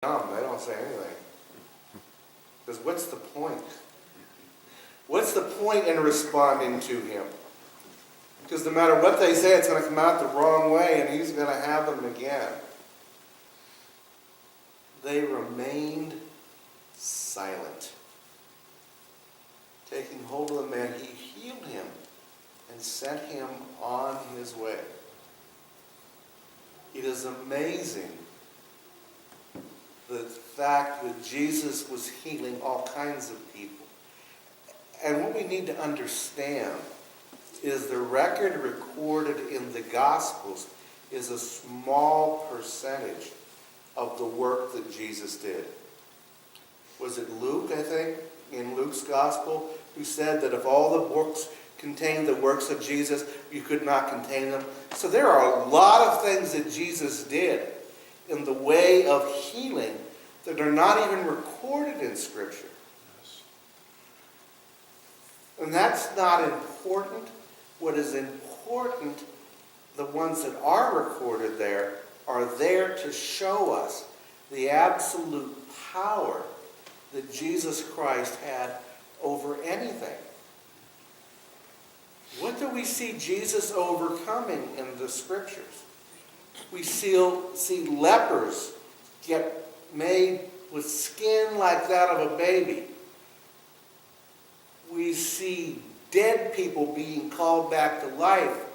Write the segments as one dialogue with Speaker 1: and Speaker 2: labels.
Speaker 1: dumb. They don't say anything. Because what's the point? What's the point in responding to him? Because no matter what they say, it's going to come out the wrong way, and he's going to have them again. They remained silent. Taking hold of the man, he healed him and sent him on his way. It is amazing the fact that Jesus was healing all kinds of people. And what we need to understand is the record recorded in the Gospels is a small percentage of the work that Jesus did. Was it Luke, I think, in Luke's Gospel, who said that if all the books contained the works of Jesus, you could not contain them? So there are a lot of things that Jesus did in the way of healing that are not even recorded in Scripture. And that's not important. What is important, the ones that are recorded there, are there to show us the absolute power that Jesus Christ had over anything. What do we see Jesus overcoming in the Scriptures? We see lepers get made with skin like that of a baby. We see dead people being called back to life.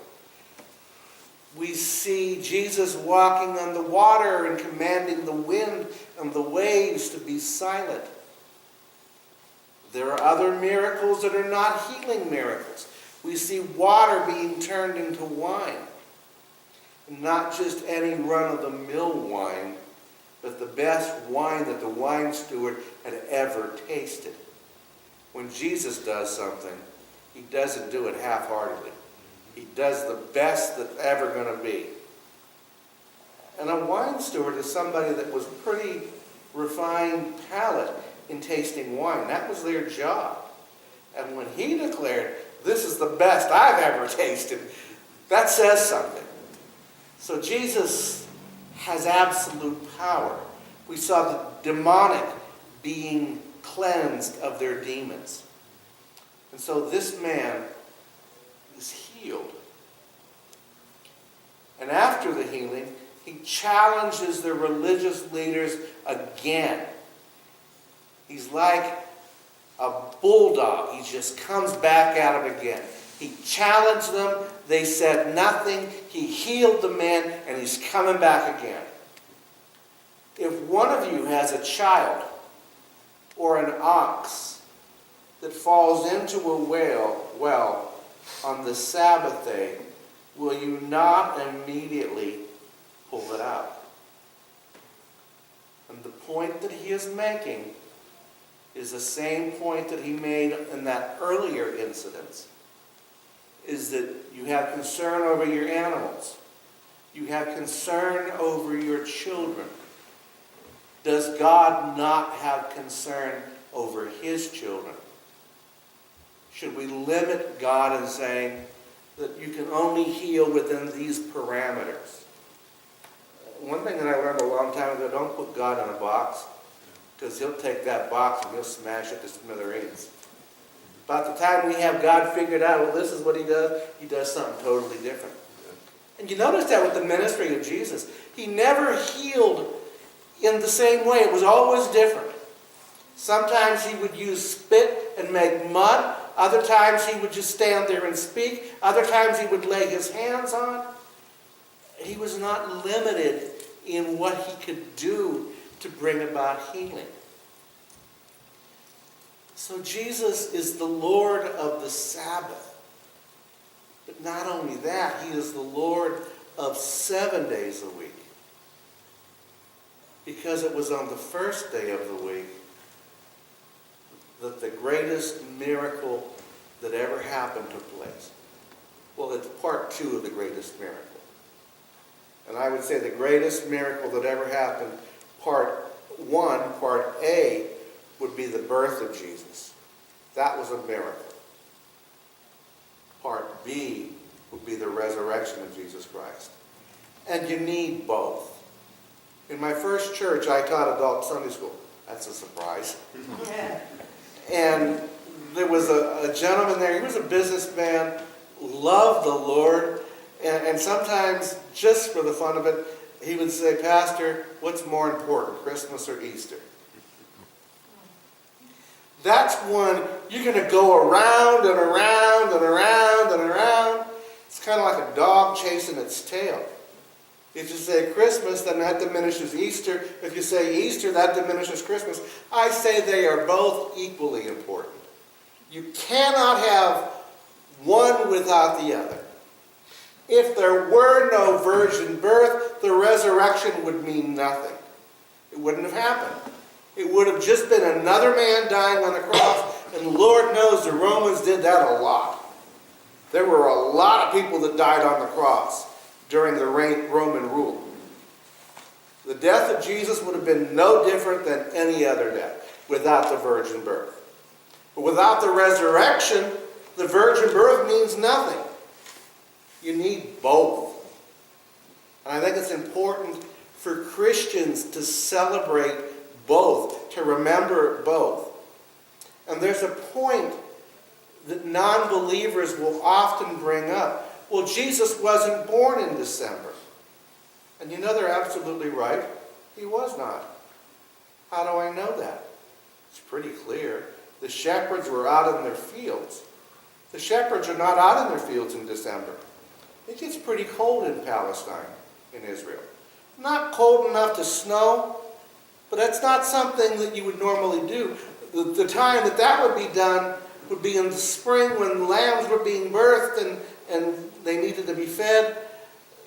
Speaker 1: We see Jesus walking on the water and commanding the wind and the waves to be silent. There are other miracles that are not healing miracles. We see water being turned into wine. Not just any run-of-the-mill wine, but the best wine that the wine steward had ever tasted. When Jesus does something, he doesn't do it half-heartedly. He does the best that's ever going to be. And a wine steward is somebody that was pretty refined palate in tasting wine. That was their job. And when he declared, "This is the best I've ever tasted," that says something. So Jesus has absolute power. We saw the demonic being cleansed of their demons. And so this man is healed. And after the healing, he challenges the religious leaders again. He's like a bulldog. He just comes back at them again. He challenged them. They said nothing. He healed the man, and he's coming back again. If one of you has a child or an ox that falls into a well on the Sabbath day, will you not immediately pull it out? And the point that he is making is the same point that he made in that earlier incident, is that you have concern over your animals. You have concern over your children. Does God not have concern over his children? Should we limit God in saying that you can only heal within these parameters? One thing that I learned a long time ago, don't put God in a box, because he'll take that box and he'll smash it to smithereens. About the time we have God figured out, well, this is what he does something totally different. And you notice that with the ministry of Jesus. He never healed in the same way. It was always different. Sometimes he would use spit and make mud. Other times he would just stand there and speak. Other times he would lay his hands on. He was not limited in what he could do to bring about healing. So Jesus is the Lord of the Sabbath. But not only that, he is the Lord of 7 days a week. Because it was on the first day of the week that the greatest miracle that ever happened took place. Well, it's part 2 of the greatest miracle. And I would say the greatest miracle that ever happened, part 1, part A, would be the birth of Jesus. That was a miracle. Part B would be the resurrection of Jesus Christ. And you need both. In my first church, I taught adult Sunday school. That's a surprise. And there was a gentleman there. He was a businessman, loved the Lord, and sometimes, just for the fun of it, he would say, "Pastor, what's more important, Christmas or Easter?" That's when you're going to go around and around and around and around. It's kind of like a dog chasing its tail. If you say Christmas, then that diminishes Easter. If you say Easter, that diminishes Christmas. I say they are both equally important. You cannot have one without the other. If there were no virgin birth, the resurrection would mean nothing. It wouldn't have happened. It would have just been another man dying on the cross, and Lord knows the Romans did that a lot. There were a lot of people that died on the cross during the Roman rule. The death of Jesus would have been no different than any other death without the virgin birth. But without the resurrection, the virgin birth means nothing. You need both. And I think it's important for Christians to celebrate both, to remember both. And there's a point that non-believers will often bring up. Well, Jesus wasn't born in December. And you know they're absolutely right. He was not. How do I know that? It's pretty clear. The shepherds were out in their fields. The shepherds are not out in their fields in December. It gets pretty cold in Palestine, in Israel. Not cold enough to snow, but that's not something that you would normally do. The time that would be done would be in the spring when lambs were being birthed and they needed to be fed.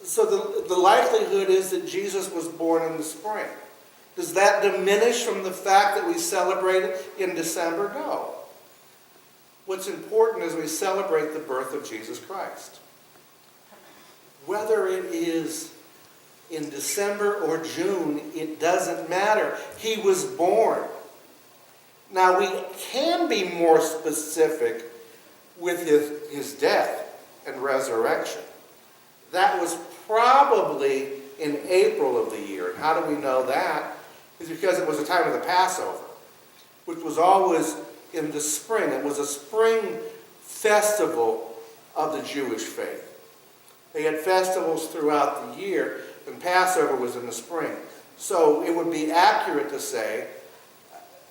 Speaker 1: So the likelihood is that Jesus was born in the spring. Does that diminish from the fact that we celebrate it in December? No. What's important is we celebrate the birth of Jesus Christ. Whether it is in December or June, it doesn't matter. He was born. Now, we can be more specific with his death and resurrection. That was probably in April of the year. And how do we know that? It's because it was the time of the Passover, which was always in the spring. It was a spring festival of the Jewish faith. They had festivals throughout the year, and Passover was in the spring. So it would be accurate to say,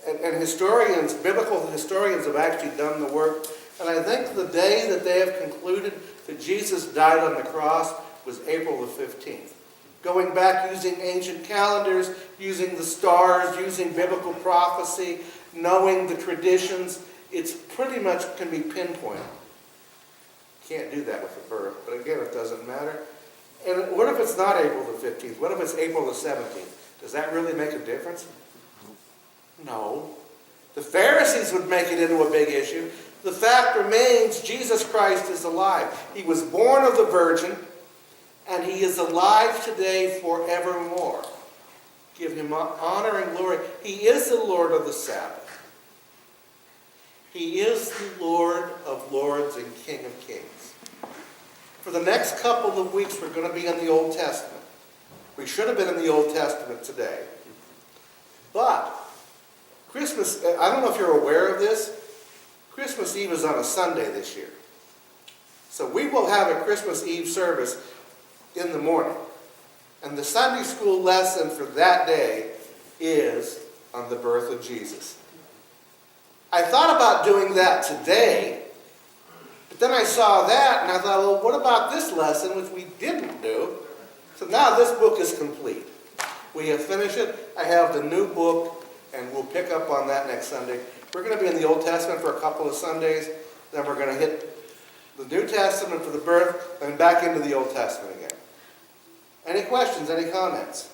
Speaker 1: and historians, biblical historians have actually done the work, and I think the day that they have concluded that Jesus died on the cross was April the 15th. Going back using ancient calendars, using the stars, using biblical prophecy, knowing the traditions, it's pretty much can be pinpointed. Can't do that with the birth, but again, it doesn't matter. And what if it's not April the 15th? What if it's April the 17th? Does that really make a difference? No. The Pharisees would make it into a big issue. The fact remains, Jesus Christ is alive. He was born of the Virgin, and he is alive today forevermore. Give him honor and glory. He is the Lord of the Sabbath. He is the Lord of lords and King of kings. For the next couple of weeks, we're going to be in the Old Testament. We should have been in the Old Testament today. But Christmas, I don't know if you're aware of this, Christmas Eve is on a Sunday this year. So we will have a Christmas Eve service in the morning. And the Sunday school lesson for that day is on the birth of Jesus. I thought about doing that today, but then I saw that and I thought, well, what about this lesson, which we didn't do? So now this book is complete. We have finished it. I have the new book, and we'll pick up on that next Sunday. We're going to be in the Old Testament for a couple of Sundays, then we're going to hit the New Testament for the birth, and back into the Old Testament again. Any questions, any comments?